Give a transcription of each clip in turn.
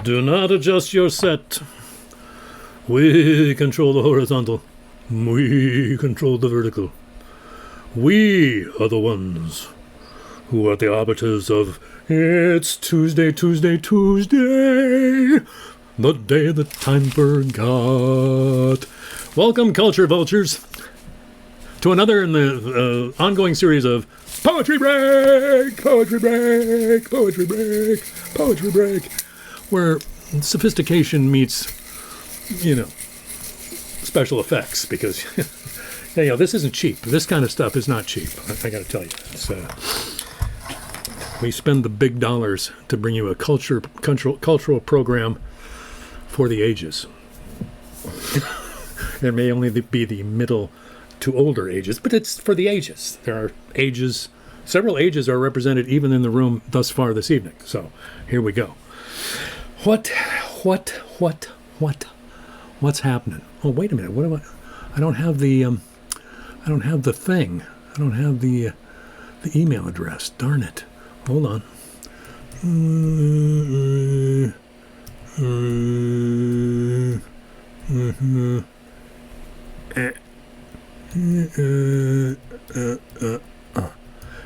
Do not adjust your set. We control the horizontal. We control the vertical. We are the ones who are the arbiters of It's Tuesday, Tuesday, Tuesday, the day that time forgot. Welcome, Culture Vultures, to another in the ongoing series of Poetry Break, Poetry Break, Poetry Break, Poetry Break, where sophistication meets, special effects, because, this isn't cheap. This kind of stuff is not cheap, I got to tell you. We spend the big dollars to bring you a cultural program for the ages. It may only be the middle to older ages, but it's for the ages. There are ages, several ages are represented even in the room thus far this evening. So here we go. What's happening? Oh, wait a minute. What am I? I don't have the thing. I don't have the email address. Darn it. Hold on.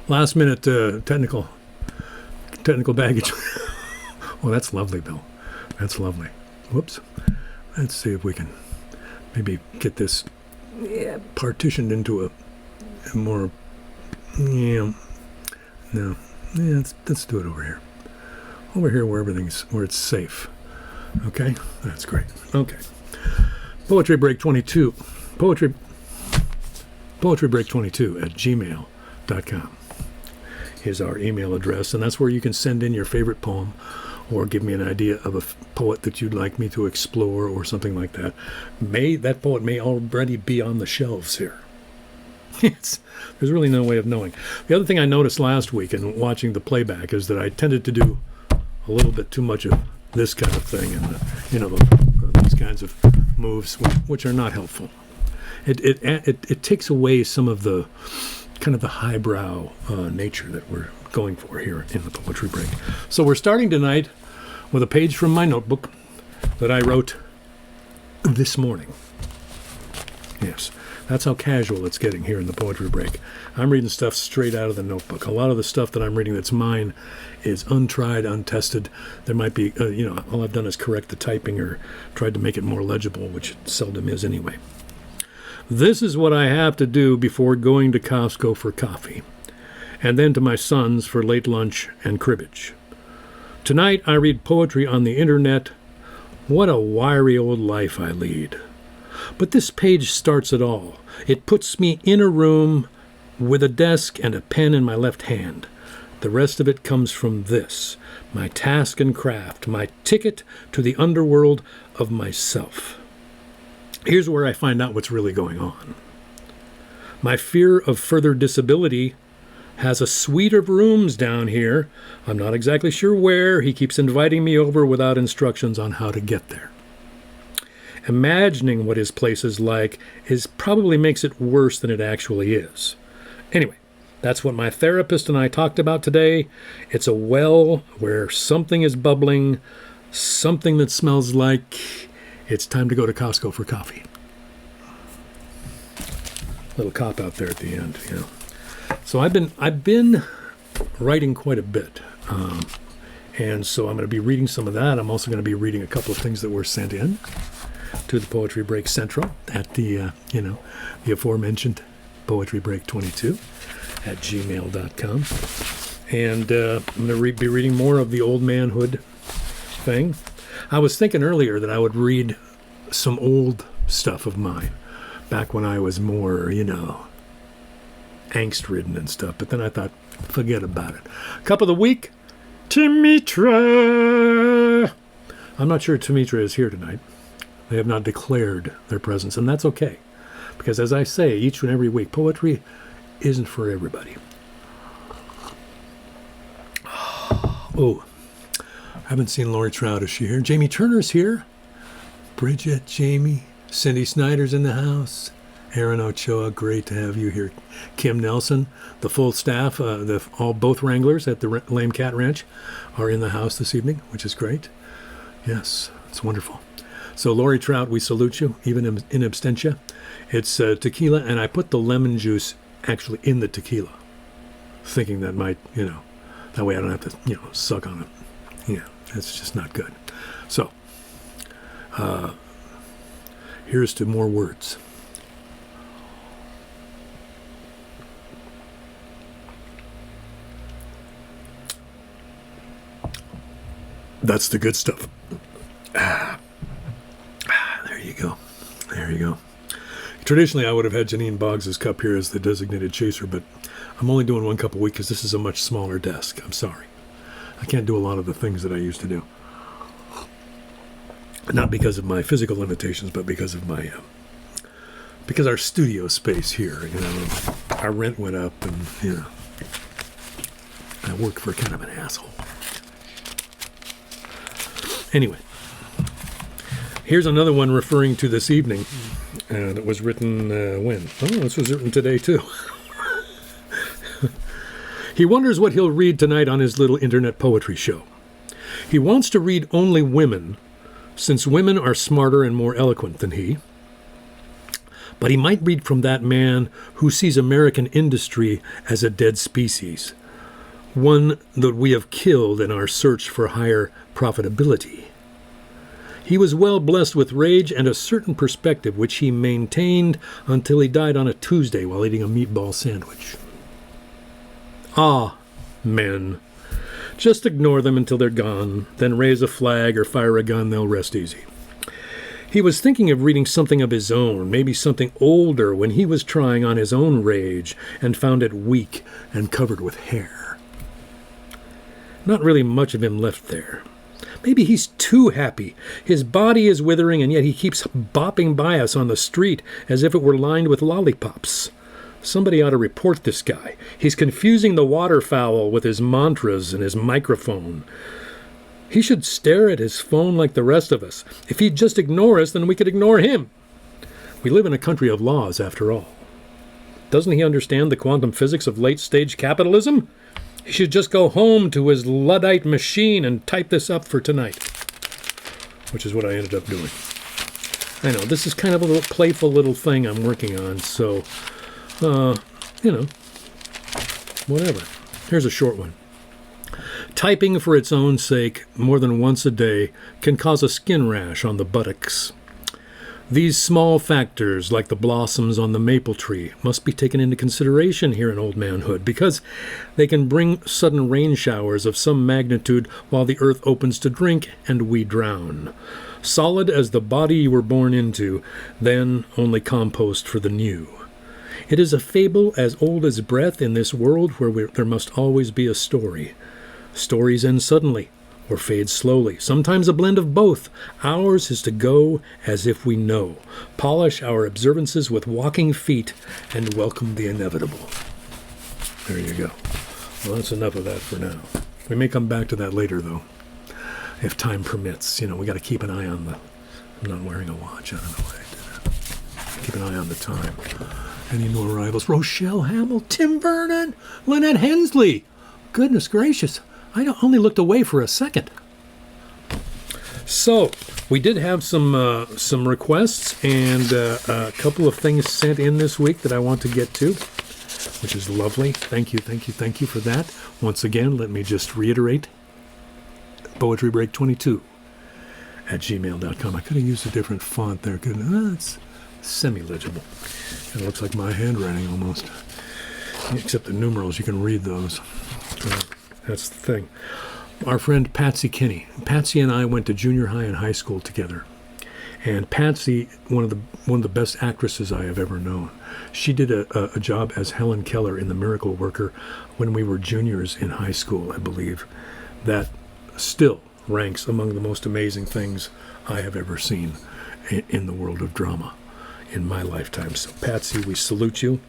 Last minute technical baggage. Well, that's lovely, Bill. That's lovely. Whoops. Let's see if we can maybe get this partitioned into a more. No. Yeah, let's do it over here. Over here where it's safe. Okay? That's great. Okay. Poetry Break 22. Poetry Break 22 at gmail.com is our email address, and that's where you can send in your favorite poem or give me an idea of a poet that you'd like me to explore or something like that. That poet may already be on the shelves here. There's really no way of knowing. The other thing I noticed last week in watching the playback is that I tended to do a little bit too much of this kind of thing, and these kinds of moves, which are not helpful. It takes away some of the kind of the highbrow nature that we're going for here in the Poetry Break. So we're starting tonight with a page from my notebook that I wrote this morning. Yes. That's how casual it's getting here in the Poetry Break. I'm reading stuff straight out of the notebook. A lot of the stuff that I'm reading that's mine is untried, untested. There might be, all I've done is correct the typing or tried to make it more legible, which it seldom is anyway. This is what I have to do before going to Costco for coffee, and then to my sons for late lunch and cribbage. Tonight I read poetry on the internet. What a wiry old life I lead. But this page starts it all. It puts me in a room with a desk and a pen in my left hand. The rest of it comes from this, my task and craft, my ticket to the underworld of myself. Here's where I find out what's really going on. My fear of further disability has a suite of rooms down here. I'm not exactly sure where. He keeps inviting me over without instructions on how to get there. Imagining what his place is like probably makes it worse than it actually is. Anyway, that's what my therapist and I talked about today. It's a well where something is bubbling, something that smells like it's time to go to Costco for coffee. Little cop out there at the end, So I've been writing quite a bit. And so I'm going to be reading some of that. I'm also going to be reading a couple of things that were sent in to the Poetry Break Central at the aforementioned Poetry Break 22 at gmail.com. And I'm going to be reading more of the Oldmanhood thing. I was thinking earlier that I would read some old stuff of mine back when I was more, angst-ridden and stuff. But then I thought, forget about it. Cup of the week, Timitra. I'm not sure Timitra is here tonight. They have not declared their presence, and that's okay. Because as I say each and every week, poetry isn't for everybody. Oh, I haven't seen Lori Trout. Is she here? Jamie Turner's here. Bridgit, Jamie, Cindy Snyder's in the house. Aaron Ochoa, great to have you here. Kim Nelson, the full staff, both wranglers at the Lame Cat Ranch are in the house this evening, which is great. Yes, it's wonderful. So Lori Trout, we salute you, even in absentia. It's tequila, and I put the lemon juice actually in the tequila, thinking that might, that way I don't have to, suck on it. Yeah, it's just not good. So, here's to more words. That's the good stuff. There you go. There you go. Traditionally, I would have had Janine Boggs' cup here as the designated chaser, but I'm only doing one cup a week because this is a much smaller desk. I'm sorry. I can't do a lot of the things that I used to do. Not because of my physical limitations, but because of my, because our studio space here, our rent went up and, I work for kind of an asshole. Anyway, here's another one referring to this evening. That was written when? Oh, this was written today, too. He wonders what he'll read tonight on his little internet poetry show. He wants to read only women, since women are smarter and more eloquent than he. But he might read from that man who sees American industry as a dead species, one that we have killed in our search for higher profitability. He was well blessed with rage and a certain perspective, which he maintained until he died on a Tuesday while eating a meatball sandwich. Ah, men. Just ignore them until they're gone, then raise a flag or fire a gun, they'll rest easy. He was thinking of reading something of his own, maybe something older, when he was trying on his own rage and found it weak and covered with hair. Not really much of him left there. Maybe he's too happy. His body is withering, and yet he keeps bopping by us on the street as if it were lined with lollipops. Somebody ought to report this guy. He's confusing the waterfowl with his mantras and his microphone. He should stare at his phone like the rest of us. If he'd just ignore us, then we could ignore him. We live in a country of laws, after all. Doesn't he understand the quantum physics of late-stage capitalism? He should just go home to his Luddite machine and type this up for tonight, which is what I ended up doing. I know, this is kind of a little playful little thing I'm working on, so, whatever. Here's a short one. Typing for its own sake more than once a day can cause a skin rash on the buttocks. These small factors, like the blossoms on the maple tree, must be taken into consideration here in Oldmanhood, because they can bring sudden rain showers of some magnitude while the earth opens to drink and we drown. Solid as the body you were born into, then only compost for the new. It is a fable as old as breath in this world where there must always be a story. Stories end suddenly, or fade slowly, sometimes a blend of both. Ours is to go as if we know, polish our observances with walking feet, and welcome the inevitable. There you go. Well, that's enough of that for now. We may come back to that later, though, if time permits. We got to keep an eye on the... I'm not wearing a watch. I don't know why I did that. Keep an eye on the time. Any new arrivals? Rochelle Hamill, Tim Vernon, Lynette Hensley. Goodness gracious. I only looked away for a second. So, we did have some requests and a couple of things sent in this week that I want to get to, which is lovely. Thank you for that. Once again, let me just reiterate, poetrybreak22 at gmail.com. I could have used a different font there. It's semi-legible. It looks like my handwriting almost. Except the numerals, you can read those. That's the thing. Our friend Patsy Kinney. Patsy and I went to junior high and high school together. And Patsy, one of the best actresses I have ever known. She did a job as Helen Keller in The Miracle Worker when we were juniors in high school, I believe. That still ranks among the most amazing things I have ever seen in the world of drama in my lifetime. So Patsy, we salute you,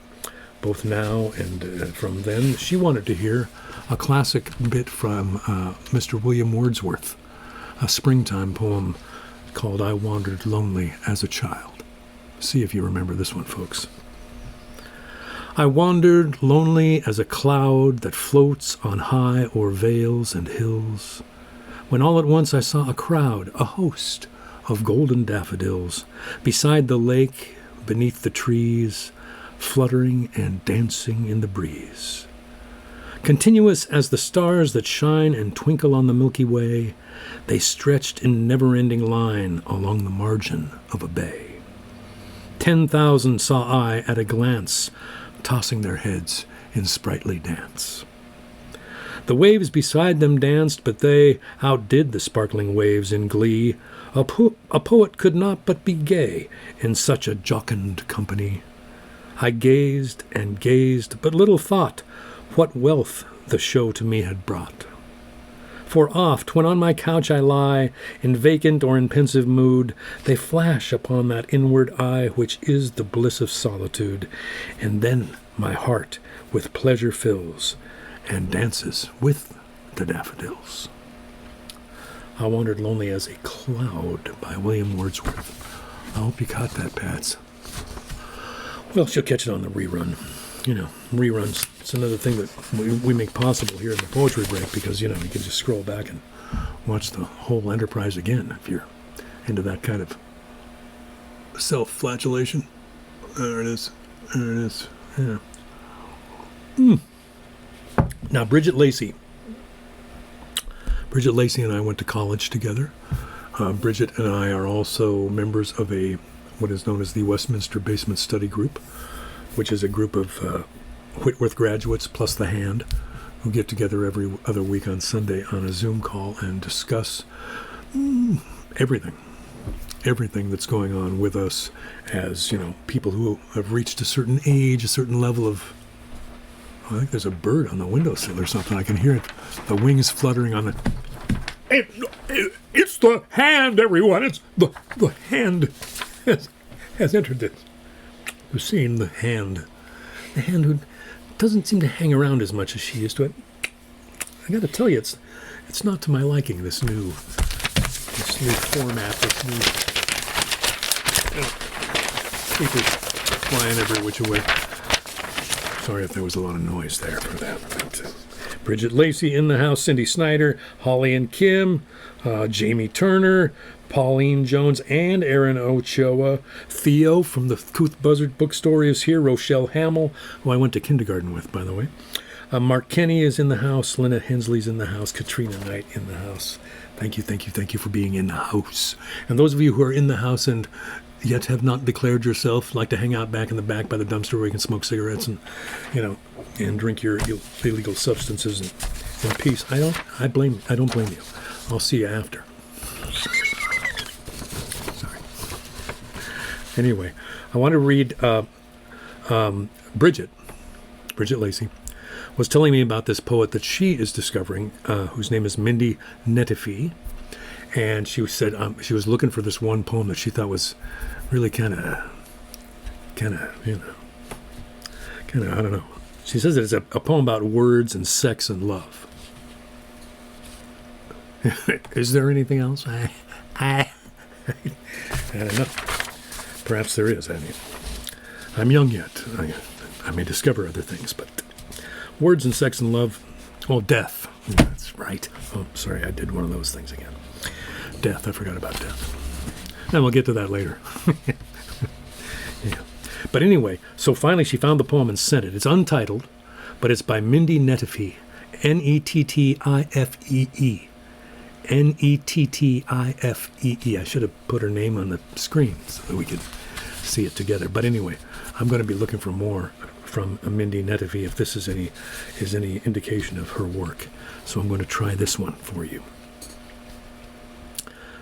both now and from then. She wanted to hear a classic bit from Mr. William Wordsworth, a springtime poem called I Wandered Lonely as a Child. See if you remember this one, folks. I wandered lonely as a cloud that floats on high o'er vales and hills. when all at once I saw a crowd, a host of golden daffodils, beside the lake, beneath the trees, fluttering and dancing in the breeze. Continuous as the stars that shine and twinkle on the Milky Way, they stretched in never-ending line along the margin of a bay. 10,000 saw I at a glance, tossing their heads in sprightly dance. The waves beside them danced, but they outdid the sparkling waves in glee. A poet could not but be gay in such a jocund company. I gazed and gazed, but little thought what wealth the show to me had brought. For oft, when on my couch I lie, in vacant or in pensive mood, they flash upon that inward eye which is the bliss of solitude, and then my heart with pleasure fills, and dances with the daffodils. I Wandered Lonely as a Cloud by William Wordsworth. I hope you caught that, Pats. Well, she'll catch it on the rerun. Reruns. It's another thing that we make possible here in the poetry break because, you can just scroll back and watch the whole enterprise again if you're into that kind of self-flagellation. There it is. Yeah. Now, Bridgit Lacy. Bridgit Lacy and I went to college together. Bridgit and I are also members of what is known as the Westminster Basement Study Group, which is a group of Whitworth graduates plus the Hand who get together every other week on Sunday on a Zoom call and discuss everything that's going on with us as, people who have reached a certain age, a certain level of, I think there's a bird on the windowsill or something. I can hear it. The wings fluttering on the... It's the Hand, everyone. It's the Hand has entered this. We've seen the Hand. The Hand who doesn't seem to hang around as much as she used to. I got to tell you, it's not to my liking, this new format, this new papers flying every which way. Sorry if there was a lot of noise there for that. But, Bridgit Lacy in the house, Cindy Snyder, Holly and Kim, Jamie Turner, Pauline Jones and Aaron Ochoa. Theo from the Couth Buzzard Bookstore is here. Rochelle Hamill, who I went to kindergarten with, by the way. Mark Kenny is in the house. Lynette Hensley's in the house. Katrina Knight in the house. Thank you for being in the house. And those of you who are in the house and yet have not declared yourself, like to hang out back in the back by the dumpster where you can smoke cigarettes and, and drink your illegal substances in peace. I don't blame you. I'll see you after. Sorry. Anyway, I want to read Bridgit Lacy was telling me about this poet that she is discovering, whose name is Mindy Nettifee. And she said she was looking for this one poem that she thought was really kind of, I don't know. She says that it's a poem about words and sex and love. Is there anything else? I don't know. Perhaps there is. I'm young yet. I may discover other things, but words and sex and love. Oh, death. That's right. Oh, sorry, I did one of those things again. Death. I forgot about death. And we'll get to that later. Yeah. But anyway, so finally she found the poem and sent it. It's untitled, but it's by Mindy Nettifee. Nettiffee. Nettiffee. I should have put her name on the screen so that we could see it together. But anyway, I'm going to be looking for more from Mindy Nettifee if this is any indication of her work. So I'm going to try this one for you.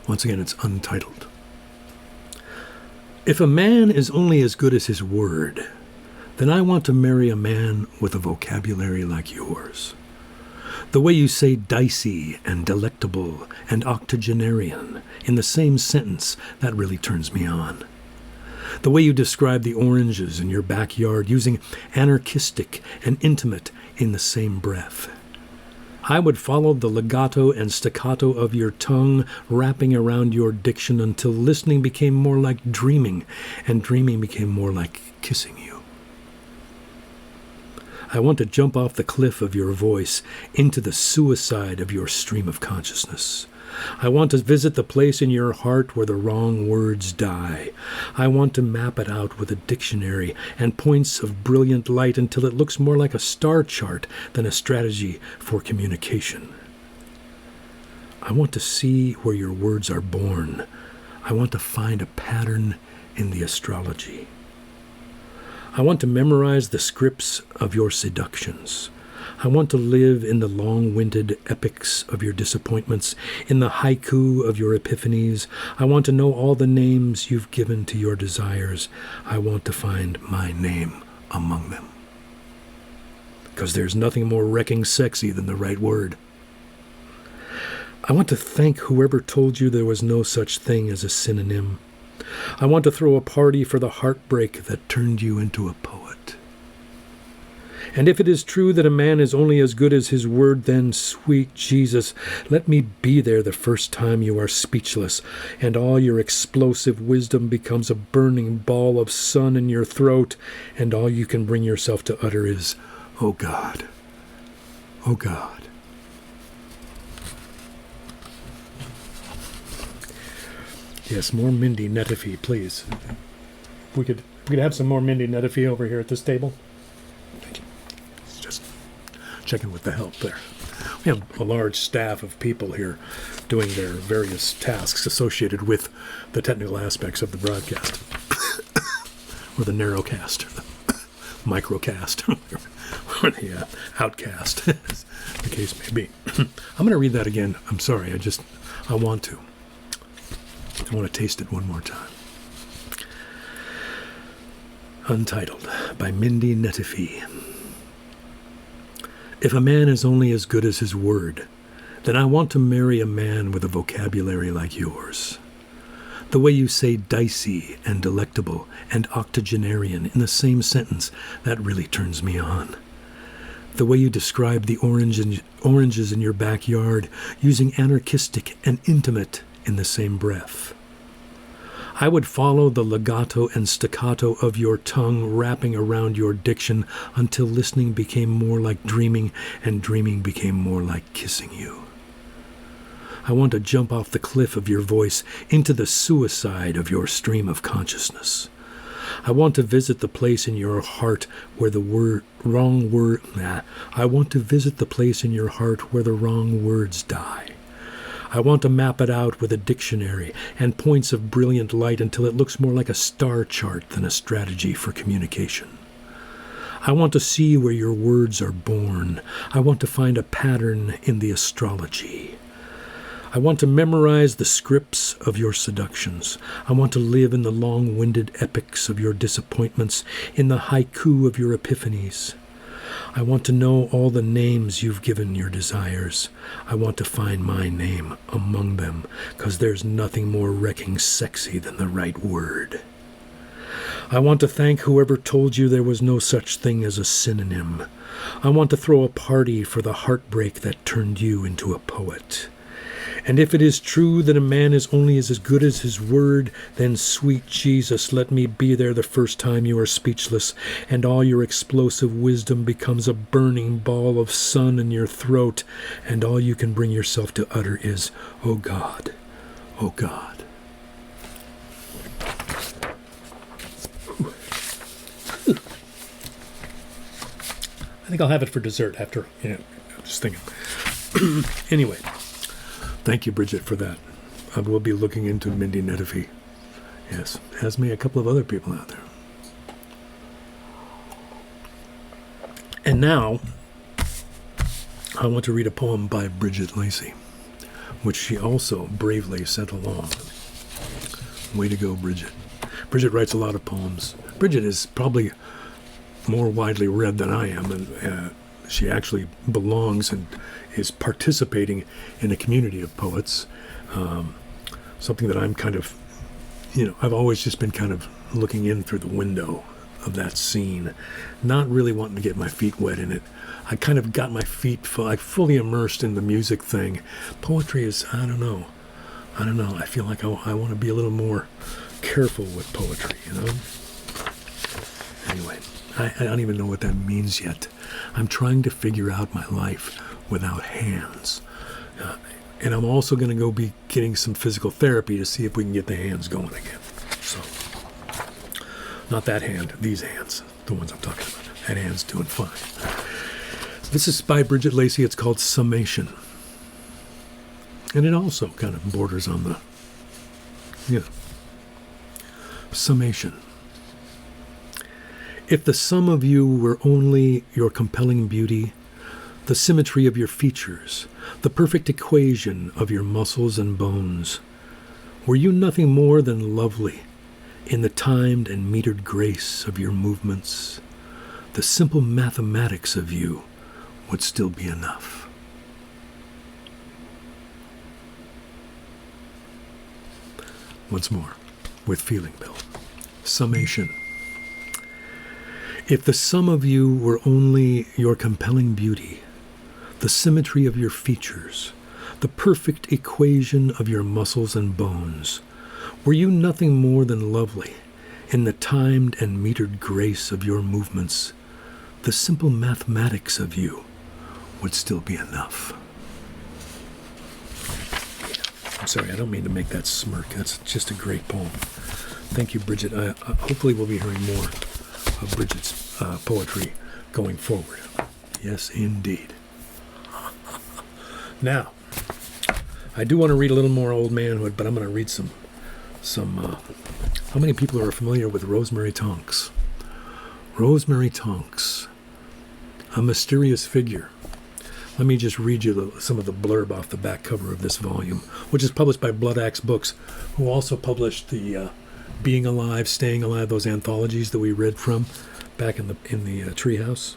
Once again, it's untitled. If a man is only as good as his word, then I want to marry a man with a vocabulary like yours. The way you say dicey and delectable and octogenarian in the same sentence, that really turns me on. The way you describe the oranges in your backyard using anarchistic and intimate in the same breath. I would follow the legato and staccato of your tongue wrapping around your diction until listening became more like dreaming and dreaming became more like kissing you. I want to jump off the cliff of your voice into the suicide of your stream of consciousness, I want to visit the place in your heart where the wrong words die. I want to map it out with a dictionary and points of brilliant light until it looks more like a star chart than a strategy for communication. I want to see where your words are born. I want to find a pattern in the astrology. I want to memorize the scripts of your seductions. I want to live in the long-winded epics of your disappointments, in the haiku of your epiphanies. I want to know all the names you've given to your desires. I want to find my name among them. Because there's nothing more wrecking sexy than the right word. I want to thank whoever told you there was no such thing as a synonym. I want to throw a party for the heartbreak that turned you into a poet. And if it is true that a man is only as good as his word, then, sweet Jesus, let me be there the first time you are speechless, and all your explosive wisdom becomes a burning ball of sun in your throat, and all you can bring yourself to utter is, "Oh God, oh God." Yes, more Mindy Nettifee, please. We could have some more Mindy Nettifee over here at this table. Thank you. It's just checking with the help there. We have a large staff of people here doing their various tasks associated with the technical aspects of the broadcast, or the narrowcast, or the microcast, or the outcast, as the case may be. I'm going to read that again. I'm sorry. I want to. I want to taste it one more time. Untitled, by Mindy Nettifee. If a man is only as good as his word, then I want to marry a man with a vocabulary like yours. The way you say dicey and delectable and octogenarian in the same sentence, that really turns me on. The way you describe the oranges in your backyard, using anarchistic and intimate in the same breath. I would follow the legato and staccato of your tongue wrapping around your diction until listening became more like dreaming and dreaming became more like kissing you. I want to jump off the cliff of your voice into the suicide of your stream of consciousness. I want to visit the place in your heart where the I want to visit the place in your heart where the wrong words die. I want to map it out with a dictionary and points of brilliant light until it looks more like a star chart than a strategy for communication. I want to see where your words are born. I want to find a pattern in the astrology. I want to memorize the scripts of your seductions. I want to live in the long-winded epics of your disappointments, in the haiku of your epiphanies. I want to know all the names you've given your desires. I want to find my name among them, 'cause there's nothing more wrecking sexy than the right word. I want to thank whoever told you there was no such thing as a synonym. I want to throw a party for the heartbreak that turned you into a poet. And if it is true that a man is only as good as his word, then, sweet Jesus, let me be there the first time you are speechless, and all your explosive wisdom becomes a burning ball of sun in your throat, and all you can bring yourself to utter is, "Oh God, oh God." I think I'll have it for dessert after, I'm just thinking. Anyway. Thank you, Bridgit, for that. I will be looking into Mindy Nettifee. Yes, as may a couple of other people out there. And now, I want to read a poem by Bridgit Lacy, which she also bravely sent along. Way to go, Bridgit. Bridgit writes a lot of poems. Bridgit is probably more widely read than I am, and she actually belongs and is participating in a community of poets, something that I'm kind of, I've always just been kind of looking in through the window of that scene, not really wanting to get my feet wet in it. I kind of got my feet fully immersed in the music thing. Poetry is, I don't know. I feel like I want to be a little more careful with poetry, Anyway, I don't even know what that means yet. I'm trying to figure out my life without hands. And I'm also going to go be getting some physical therapy to see if we can get the hands going again. So, not that hand, these hands, the ones I'm talking about. That hand's doing fine. This is by Bridgit Lacy. It's called Summation. And it also kind of borders on the, summation. If the sum of you were only your compelling beauty, the symmetry of your features, the perfect equation of your muscles and bones, were you nothing more than lovely in the timed and metered grace of your movements, the simple mathematics of you would still be enough. Once more, with feeling, Bill. Summation. If the sum of you were only your compelling beauty, the symmetry of your features, the perfect equation of your muscles and bones, were you nothing more than lovely in the timed and metered grace of your movements, the simple mathematics of you would still be enough. I'm sorry, I don't mean to make that smirk. That's just a great poem. Thank you, Bridgit. Hopefully we'll be hearing more of Bridgit's poetry going forward. Yes, indeed. Now, I do want to read a little more Oldmanhood, but I'm going to read some. How many people are familiar with Rosemary Tonks? Rosemary Tonks, a mysterious figure. Let me just read you some of the blurb off the back cover of this volume, which is published by Blood Axe Books, who also published the Being Alive, Staying Alive, those anthologies that we read from back in the treehouse.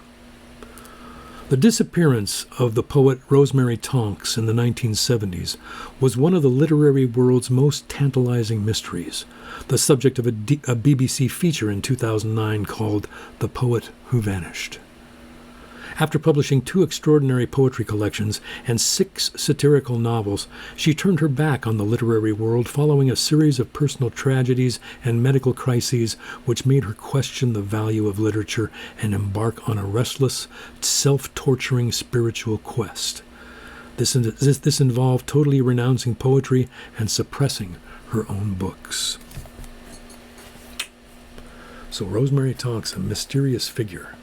The disappearance of the poet Rosemary Tonks in the 1970s was one of the literary world's most tantalizing mysteries, the subject of a BBC feature in 2009 called The Poet Who Vanished. After publishing 2 extraordinary poetry collections and 6 satirical novels, she turned her back on the literary world following a series of personal tragedies and medical crises which made her question the value of literature and embark on a restless, self-torturing spiritual quest. This involved totally renouncing poetry and suppressing her own books. So Rosemary Tonks, a mysterious figure.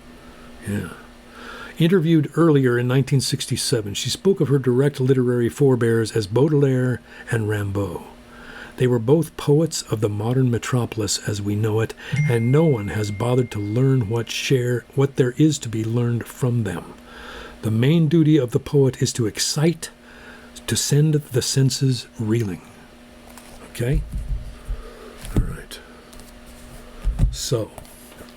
Yeah. Interviewed earlier in 1967, she spoke of her direct literary forebears as Baudelaire and Rimbaud. They were both poets of the modern metropolis as we know it, and no one has bothered to learn what there is to be learned from them. The main duty of the poet is to excite, to send the senses reeling. Okay? All right. So,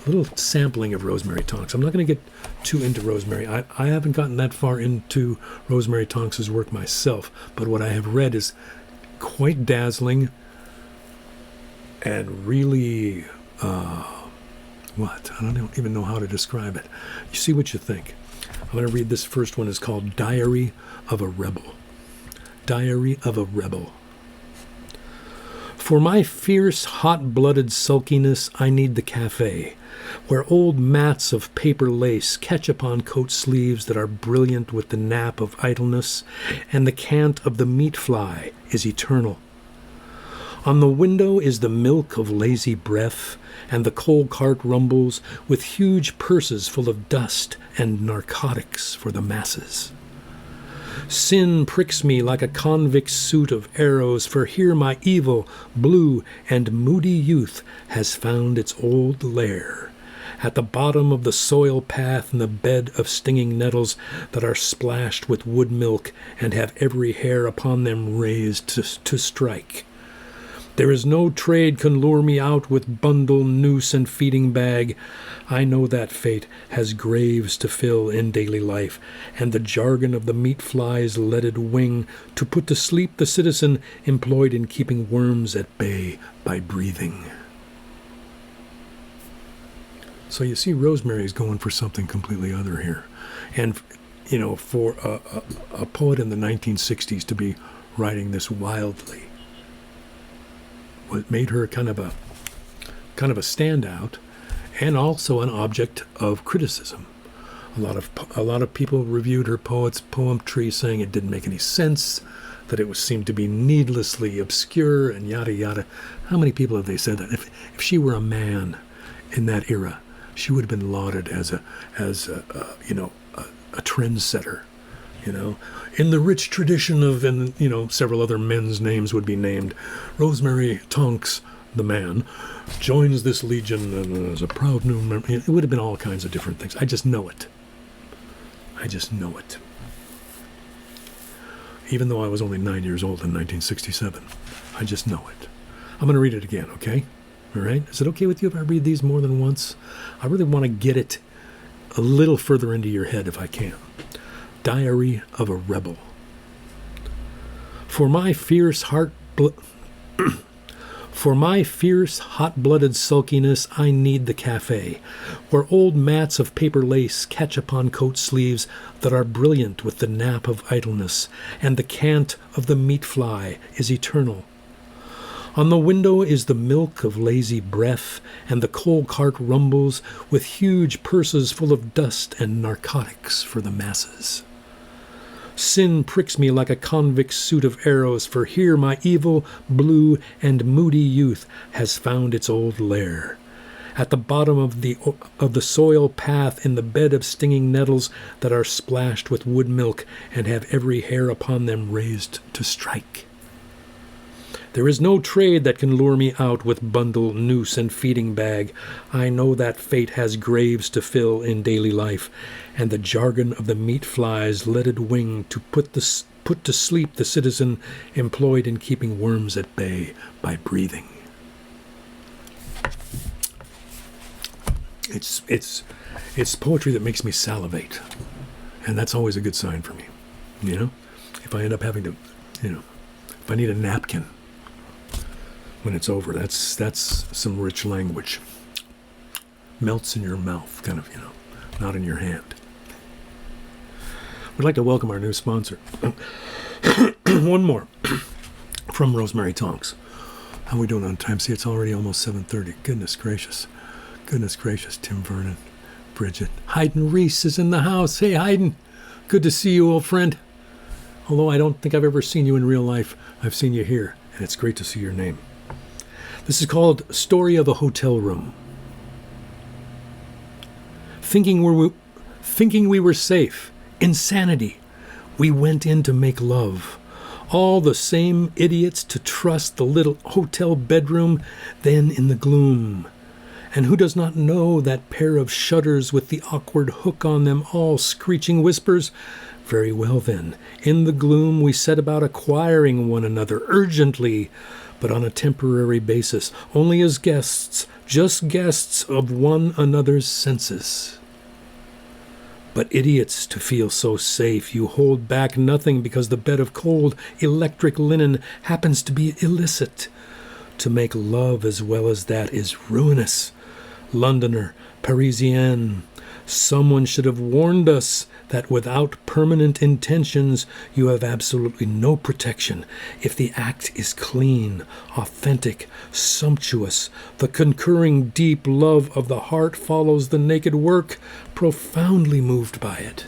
a little sampling of Rosemary Tonks. I'm not going to get too into Rosemary. I haven't gotten that far into Rosemary Tonks' work myself, but what I have read is quite dazzling and really, I don't even know how to describe it. You see what you think. I'm going to read this first one. It's called Diary of a Rebel. Diary of a Rebel. For my fierce, hot-blooded sulkiness, I need the cafe, where old mats of paper lace catch upon coat sleeves that are brilliant with the nap of idleness, and the cant of the meat fly is eternal. On the window is the milk of lazy breath, and the coal cart rumbles with huge purses full of dust and narcotics for the masses. Sin pricks me like a convict's suit of arrows, for here my evil, blue, and moody youth has found its old lair, at the bottom of the soil path in the bed of stinging nettles that are splashed with wood milk and have every hair upon them raised to strike. There is no trade can lure me out with bundle, noose, and feeding bag. I know that fate has graves to fill in daily life, and the jargon of the meat fly's leaded wing to put to sleep the citizen employed in keeping worms at bay by breathing. So you see, Rosemary's going for something completely other here. And, for a poet in the 1960s to be writing this wildly, what made her kind of a standout, and also an object of criticism. A lot of people reviewed her poetry, saying it didn't make any sense, that it was seemed to be needlessly obscure and yada yada. How many people have they said that? If she were a man in that era, she would have been lauded as a trendsetter. In the rich tradition of, and several other men's names would be named. Rosemary Tonks, the man, joins this legion as a proud new member. It would have been all kinds of different things. I just know it. Even though I was only 9 years old in 1967, I just know it. I'm going to read it again, okay? All right? Is it okay with you if I read these more than once? I really want to get it a little further into your head if I can. Diary of a Rebel. For my fierce hot-blooded sulkiness, I need the cafe, where old mats of paper lace catch upon coat sleeves that are brilliant with the nap of idleness, and the cant of the meat fly is eternal. On the window is the milk of lazy breath, and the coal cart rumbles with huge purses full of dust and narcotics for the masses. Sin pricks me like a convict's suit of arrows, for here my evil, blue, and moody youth has found its old lair. At the bottom of the soil path, in the bed of stinging nettles that are splashed with wood milk and have every hair upon them raised to strike. There is no trade that can lure me out with bundle, noose, and feeding bag. I know that fate has graves to fill in daily life, and the jargon of the meat fly's leaded wing to put to sleep the citizen employed in keeping worms at bay by breathing. It's poetry that makes me salivate, and that's always a good sign for me. If I end up having to, if I need a napkin when it's over, that's some rich language. Melts in your mouth, kind of, not in your hand. We'd like to welcome our new sponsor. One more from Rosemary Tonks. How are we doing on time? See, it's already almost 7:30. Goodness gracious, Tim Vernon, Bridgit. Hayden Reese is in the house. Hey, Hayden. Good to see you, old friend. Although I don't think I've ever seen you in real life, I've seen you here, and it's great to see your name. This is called Story of a Hotel Room. Thinking we were safe. Insanity. We went in to make love. All the same idiots to trust the little hotel bedroom, then in the gloom. And who does not know that pair of shutters with the awkward hook on them, all screeching whispers? Very well then, in the gloom we set about acquiring one another urgently, but on a temporary basis, only as guests, just guests of one another's senses. But idiots to feel so safe, you hold back nothing because the bed of cold electric linen happens to be illicit. To make love as well as that is ruinous. Londoner, Parisienne, someone should have warned us that without permanent intentions, you have absolutely no protection. If the act is clean, authentic, sumptuous, the concurring deep love of the heart follows the naked work, profoundly moved by it.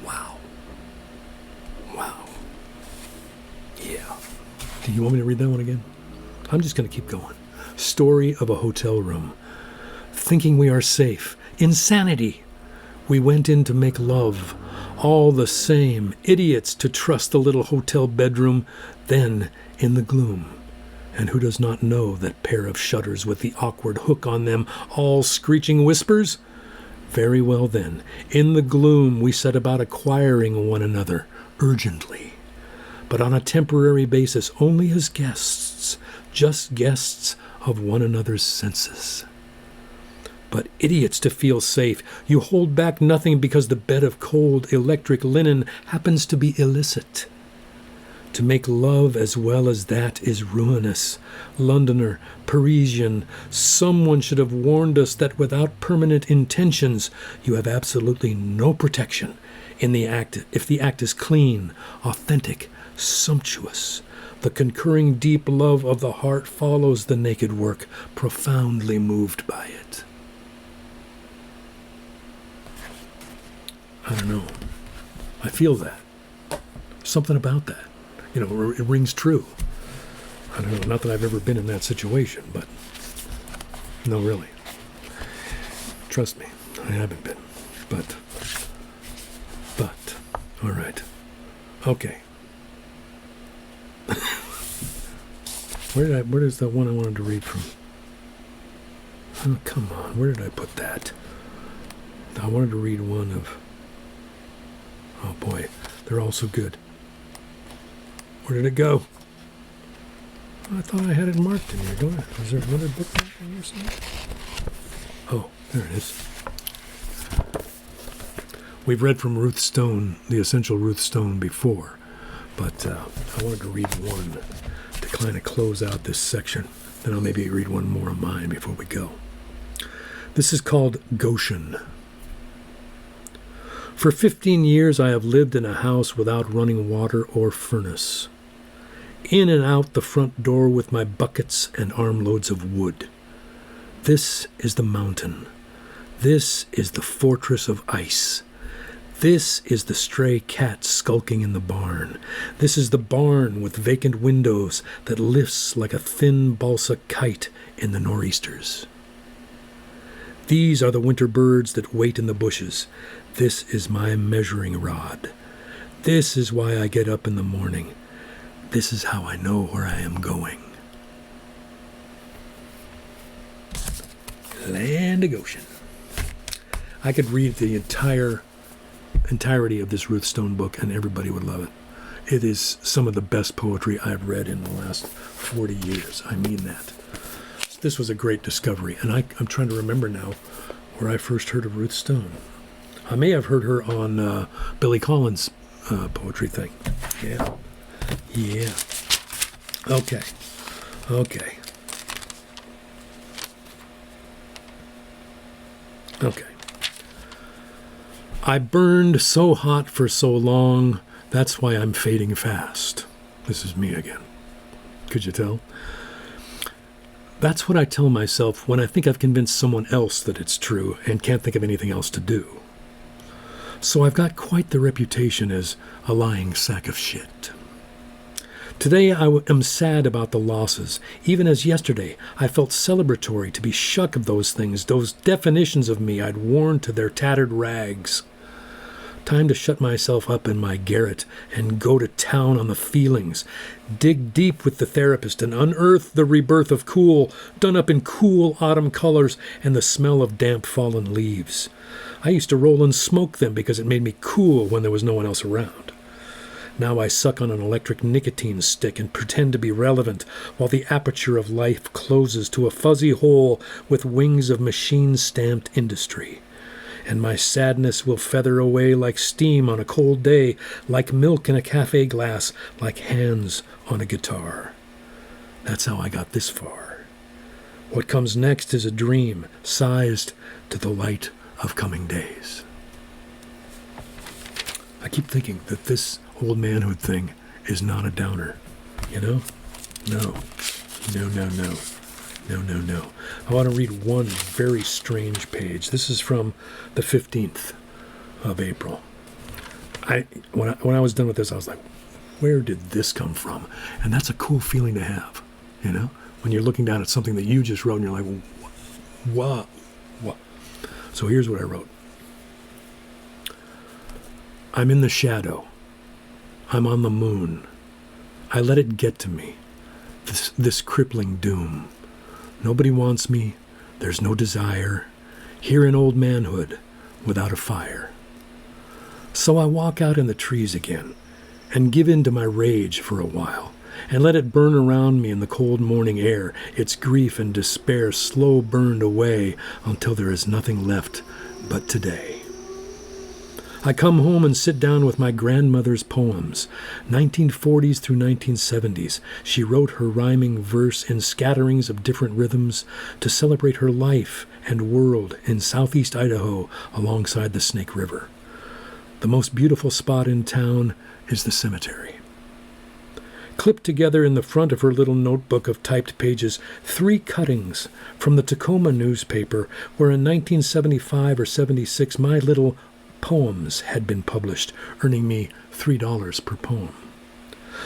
Wow. Yeah. Do you want me to read that one again? I'm just going to keep going. Story of a hotel room. Thinking we are safe. Insanity. We went in to make love. All the same, idiots to trust the little hotel bedroom, then in the gloom. And who does not know that pair of shutters with the awkward hook on them, all screeching whispers? Very well then, in the gloom we set about acquiring one another urgently, but on a temporary basis, only as guests, just guests of one another's senses. But idiots to feel safe, you hold back nothing because the bed of cold electric linen happens to be illicit. To make love as well as that is ruinous. Londoner, Parisian, someone should have warned us that without permanent intentions, you have absolutely no protection in the act if the act is clean, authentic, sumptuous. The concurring deep love of the heart follows the naked work, profoundly moved by it. I don't know. I feel that. Something about that. You know, it rings true. I don't know, not that I've ever been in that situation, but no, really. Trust me, I haven't been. But, all right. Okay. Where's the one I wanted to read from? Oh, come on, where did I put that? I wanted to read one of, oh boy, they're all so good. Where did it go? I thought I had it marked in here. Is there another bookmark in here somewhere? Oh, there it is. We've read from Ruth Stone, the essential Ruth Stone, before, but I wanted to read one to kind of close out this section. Then I'll maybe read one more of mine before we go. This is called Goshen. For 15 years I have lived in a house without running water or furnace. In and out the front door with my buckets and armloads of wood. This is the mountain. This is the fortress of ice. This is the stray cat skulking in the barn. This is the barn with vacant windows that lifts like a thin balsa kite in the nor'easters. These are the winter birds that wait in the bushes. This is my measuring rod. This is why I get up in the morning. This is how I know where I am going. Land of Goshen. I could read the entirety of this Ruth Stone book and everybody would love it. It is some of the best poetry I've read in the last 40 years. I mean that. This was a great discovery, and I'm trying to remember now where I first heard of Ruth Stone. I may have heard her on Billy Collins' poetry thing. Yeah. Okay. I burned so hot for so long, that's why I'm fading fast. This is me again. Could you tell? That's what I tell myself when I think I've convinced someone else that it's true and can't think of anything else to do. So I've got quite the reputation as a lying sack of shit. Today I am sad about the losses, even as yesterday I felt celebratory to be shuck of those things, those definitions of me I'd worn to their tattered rags. Time to shut myself up in my garret and go to town on the feelings, dig deep with the therapist and unearth the rebirth of cool, done up in cool autumn colors and the smell of damp fallen leaves. I used to roll and smoke them because it made me cool when there was no one else around. Now I suck on an electric nicotine stick and pretend to be relevant while the aperture of life closes to a fuzzy hole with wings of machine-stamped industry. And my sadness will feather away like steam on a cold day, like milk in a cafe glass, like hands on a guitar. That's how I got this far. What comes next is a dream sized to the light of coming days. I keep thinking that this old-manhood thing is not a downer, you know? No. I want to read one very strange page. This is from the 15th of April. When I was done with this, I was like, where did this come from? And that's a cool feeling to have, you know? When you're looking down at something that you just wrote and you're like, what? So here's what I wrote. I'm in the shadow. I'm on the moon. I let it get to me, this crippling doom. Nobody wants me. There's no desire. Here in old manhood, without a fire. So I walk out in the trees again and give in to my rage for a while and let it burn around me in the cold morning air, its grief and despair slow burned away until there is nothing left but today. I come home and sit down with my grandmother's poems, 1940s through 1970s. She wrote her rhyming verse in scatterings of different rhythms to celebrate her life and world in southeast Idaho alongside the Snake River. The most beautiful spot in town is the cemetery. Clipped together in the front of her little notebook of typed pages, 3 cuttings from the Tacoma newspaper where in 1975 or 76 my little poems had been published, earning me $3 per poem.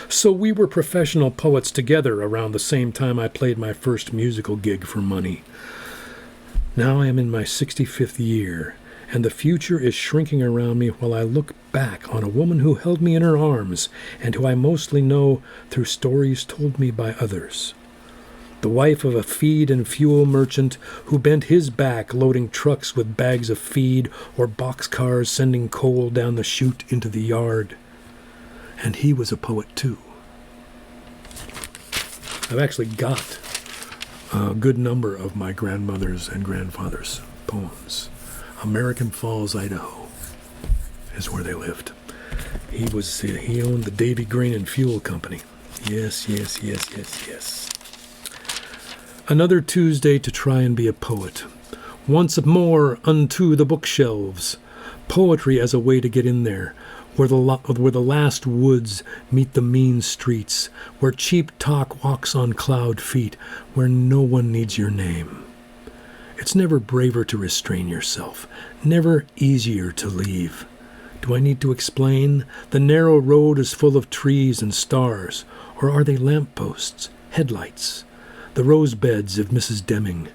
So we were professional poets together around the same time I played my first musical gig for money. Now I am in my 65th year, and the future is shrinking around me while I look back on a woman who held me in her arms and who I mostly know through stories told me by others. The wife of a feed and fuel merchant who bent his back loading trucks with bags of feed or boxcars sending coal down the chute into the yard. And he was a poet too. I've actually got a good number of my grandmother's and grandfather's poems. American Falls, Idaho is where they lived. He owned the Davie Grain and Fuel Company. Yes. Another Tuesday to try and be a poet. Once more unto the bookshelves. Poetry as a way to get in there, where the last woods meet the mean streets, where cheap talk walks on cloud feet, where no one needs your name. It's never braver to restrain yourself, never easier to leave. Do I need to explain? The narrow road is full of trees and stars, or are they lampposts, headlights? The rose beds of Mrs. Deming.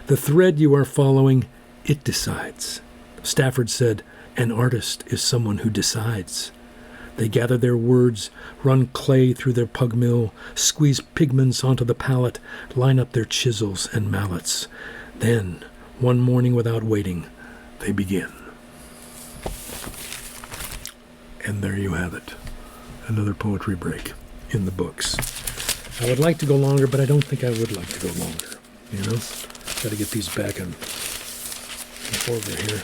The thread you are following, it decides. Stafford said, an artist is someone who decides. They gather their words, run clay through their pug mill, squeeze pigments onto the palette, line up their chisels and mallets. Then, one morning without waiting, they begin. And there you have it. Another poetry break in the books. I would like to go longer, but I don't think I would like to go longer. You know? Got to get these back in over here.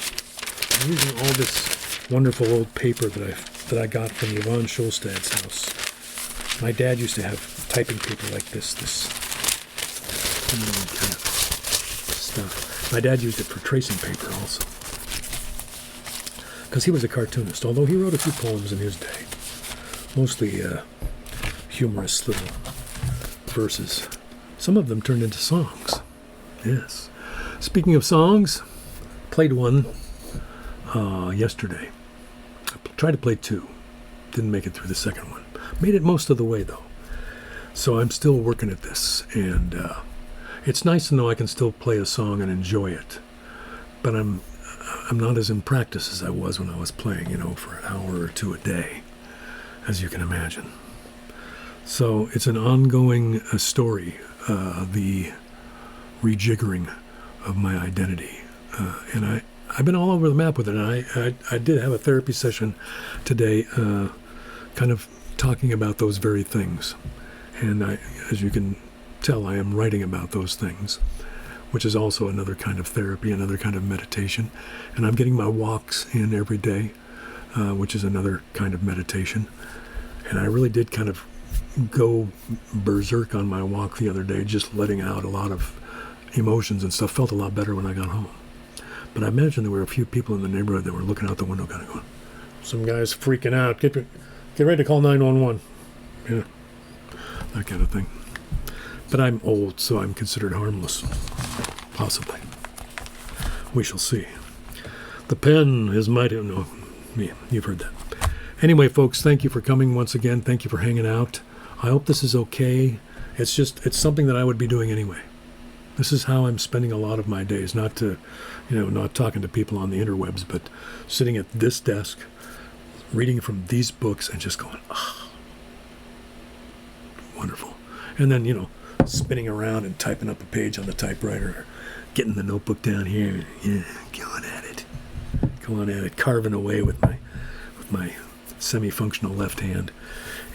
I'm using all this wonderful old paper that I got from Yvonne Scholstad's house. My dad used to have typing paper like this kind of stuff. My dad used it for tracing paper also. Because he was a cartoonist, although he wrote a few poems in his day. Mostly humorous little verses. Some of them turned into songs. Yes. Speaking of songs, played one yesterday. I tried to play two. Didn't make it through the second one. Made it most of the way, though. So I'm still working at this. And it's nice to know I can still play a song and enjoy it. But I'm not as in practice as I was when I was playing, for an hour or two a day, as you can imagine. So it's an ongoing story, the rejiggering of my identity. And I've been all over the map with it. And I did have a therapy session today, kind of talking about those very things. And as you can tell, I am writing about those things, which is also another kind of therapy, another kind of meditation. And I'm getting my walks in every day, which is another kind of meditation. And I really did kind of go berserk on my walk the other day, just letting out a lot of emotions and stuff. Felt a lot better when I got home. But I imagine there were a few people in the neighborhood that were looking out the window kind of going, some guy's freaking out. Get ready to call 911. Yeah, that kind of thing. But I'm old, so I'm considered harmless. Possibly. We shall see. The pen is mighty. No, yeah, you've heard that. Anyway, folks, thank you for coming once again. Thank you for hanging out. I hope this is okay. It's something that I would be doing anyway. This is how I'm spending a lot of my days. Not talking to people on the interwebs, but sitting at this desk, reading from these books and just going, wonderful. And then, spinning around and typing up a page on the typewriter, or getting the notebook down here, going at it, carving away with my semi-functional left hand.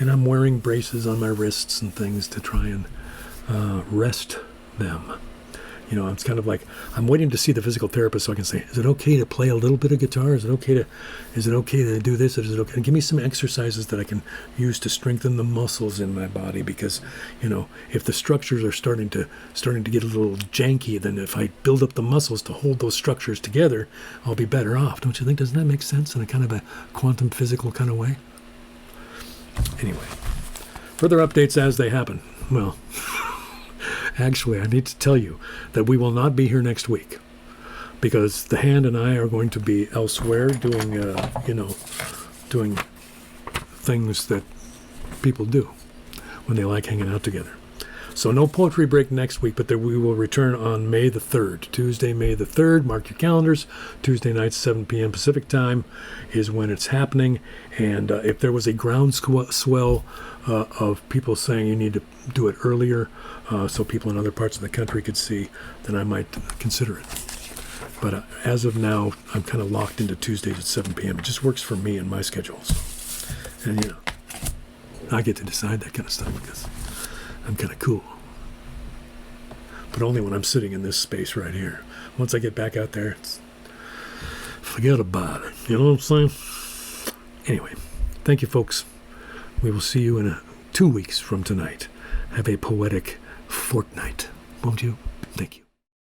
And I'm wearing braces on my wrists and things to try and rest them. It's kind of like I'm waiting to see the physical therapist so I can say, is it okay to play a little bit of guitar? Is it okay to do this? Is it okay? And give me some exercises that I can use to strengthen the muscles in my body, because, if the structures are starting to get a little janky, then if I build up the muscles to hold those structures together, I'll be better off. Don't you think? Doesn't that make sense in a kind of a quantum physical kind of way? Anyway, further updates as they happen. Well, actually, I need to tell you that we will not be here next week. because the hand and I are going to be elsewhere doing, doing things that people do when they like hanging out together. So no poetry break next week, but we will return on May the 3rd. Tuesday, May the 3rd. Mark your calendars. Tuesday night, 7 p.m. Pacific time is when it's happening. And if there was a groundswell of people saying you need to do it earlier so people in other parts of the country could see, then I might consider it. But as of now, I'm kind of locked into Tuesdays at 7 p.m. It just works for me and my schedules. And, I get to decide that kind of stuff because I'm kind of cool. But only when I'm sitting in this space right here. Once I get back out there, forget about it. You know what I'm saying? Anyway, thank you, folks. We will see you in 2 weeks from tonight. Have a poetic fortnight, won't you? Thank you.